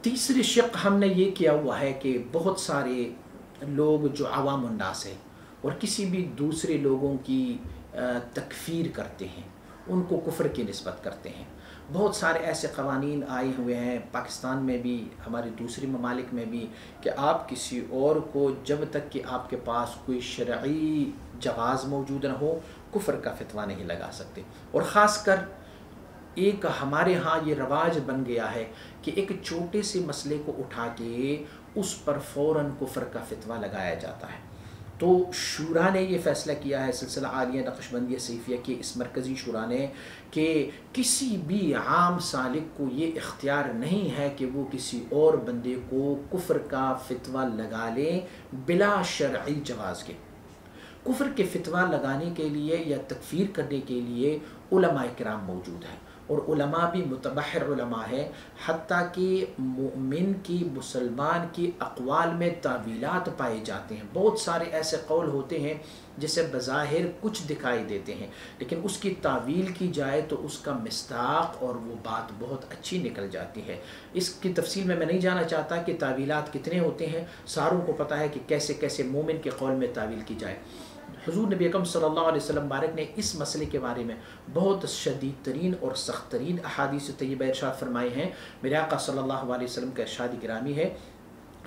تیسری شق ہم نے یہ کیا ہوا ہے کہ بہت سارے لوگ جو عوام الناس ہیں اور کسی بھی دوسرے لوگوں کی تکفیر کرتے ہیں، ان کو کفر کی نسبت کرتے ہیں۔ بہت سارے ایسے قوانین آئے ہوئے ہیں پاکستان میں بھی، ہمارے دوسری ممالک میں بھی، کہ آپ کسی اور کو جب تک کہ آپ کے پاس کوئی شرعی جواز موجود نہ ہو کفر کا فتویٰ نہیں لگا سکتے۔ اور خاص کر ایک ہمارے ہاں یہ رواج بن گیا ہے کہ ایک چھوٹے سے مسئلے کو اٹھا کے اس پر فوراً کفر کا فتویٰ لگایا جاتا ہے۔ تو شورا نے یہ فیصلہ کیا ہے، سلسلہ عالیہ نقشبندیہ صیفیہ کے اس مرکزی شورا نے، کہ کسی بھی عام سالک کو یہ اختیار نہیں ہے کہ وہ کسی اور بندے کو کفر کا فتویٰ لگا لے بلا شرعی جواز کے۔ کفر کے فتویٰ لگانے کے لیے یا تکفیر کرنے کے لیے علماء کرام موجود ہیں، اور علماء بھی متبحر علماء ہیں، حتیٰ کہ مومن کی، مسلمان کی اقوال میں تعویلات پائے جاتے ہیں۔ بہت سارے ایسے قول ہوتے ہیں جسے بظاہر کچھ دکھائی دیتے ہیں، لیکن اس کی تعویل کی جائے تو اس کا مصداق اور وہ بات بہت اچھی نکل جاتی ہے۔ اس کی تفصیل میں نہیں جانا چاہتا کہ تعویلات کتنے ہوتے ہیں، ساروں کو پتہ ہے کہ کیسے کیسے مومن کے قول میں تعویل کی جائے۔ حضور نبی اکرم صلی اللہ علیہ وسلم بارک نے اس مسئلے کے بارے میں بہت شدید ترین اور سخت ترین احادیث طیبہ ارشاد فرمائے ہیں۔ میرے آقا صلی اللہ علیہ وسلم کا ارشاد گرامی ہے،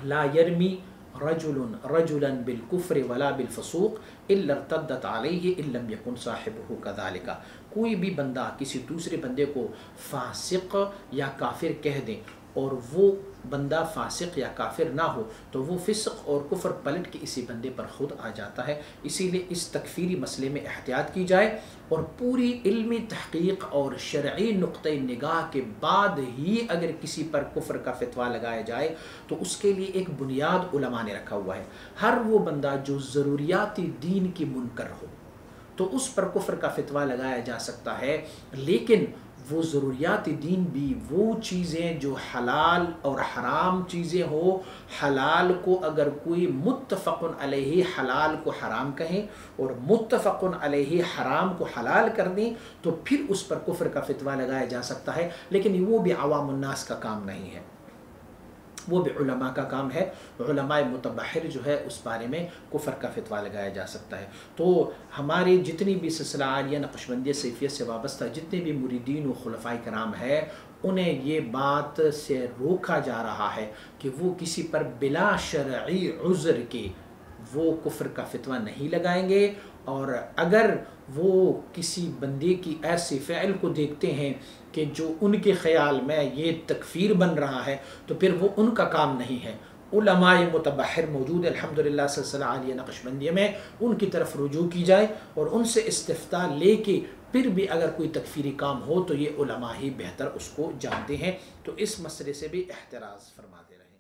لا یرمی رجل رجلا بالکفر ولا بالفسوق الا ارتدت علیہ ان لم یکن صاحبہ کذالک۔ کوئی بھی بندہ کسی دوسرے بندے کو فاسق یا کافر کہہ دیں اور وہ بندہ فاسق یا کافر نہ ہو تو وہ فسق اور کفر پلٹ کے اسی بندے پر خود آ جاتا ہے۔ اسی لیے اس تکفیری مسئلے میں احتیاط کی جائے، اور پوری علمی تحقیق اور شرعی نقطہ نگاہ کے بعد ہی اگر کسی پر کفر کا فتویٰ لگایا جائے تو اس کے لیے ایک بنیاد علماء نے رکھا ہوا ہے۔ ہر وہ بندہ جو ضروریات دین کی منکر ہو تو اس پر کفر کا فتویٰ لگایا جا سکتا ہے، لیکن وہ ضروریات دین بھی وہ چیزیں جو حلال اور حرام چیزیں ہو، حلال کو اگر کوئی متفق علیہ حلال کو حرام کہیں اور متفق علیہ حرام کو حلال کر دیں تو پھر اس پر کفر کا فتویٰ لگایا جا سکتا ہے، لیکن وہ بھی عوام الناس کا کام نہیں ہے، وہ بھی علماء کا کام ہے۔ علماء متبحر جو ہے اس بارے میں کفر کا فتویٰ لگایا جا سکتا ہے۔ تو ہمارے جتنی بھی سلسلہ عالیہ نقشبندیہ صیفیہ سے وابستہ جتنے بھی مریدین و خلفائے کرام ہیں، انہیں یہ بات سے روکا جا رہا ہے کہ وہ کسی پر بلا شرعی عذر کے وہ کفر کا فتویٰ نہیں لگائیں گے، اور اگر وہ کسی بندے کی ایسے فعل کو دیکھتے ہیں کہ جو ان کے خیال میں یہ تکفیر بن رہا ہے تو پھر وہ ان کا کام نہیں ہے۔ علماء متبحر موجود الحمدللہ سلسلہ عالیہ نقشبندیہ میں، ان کی طرف رجوع کی جائے اور ان سے استفتاء لے کے پھر بھی اگر کوئی تکفیری کام ہو تو یہ علماء ہی بہتر اس کو جانتے ہیں، تو اس مسئلے سے بھی احتراز فرماتے رہیں۔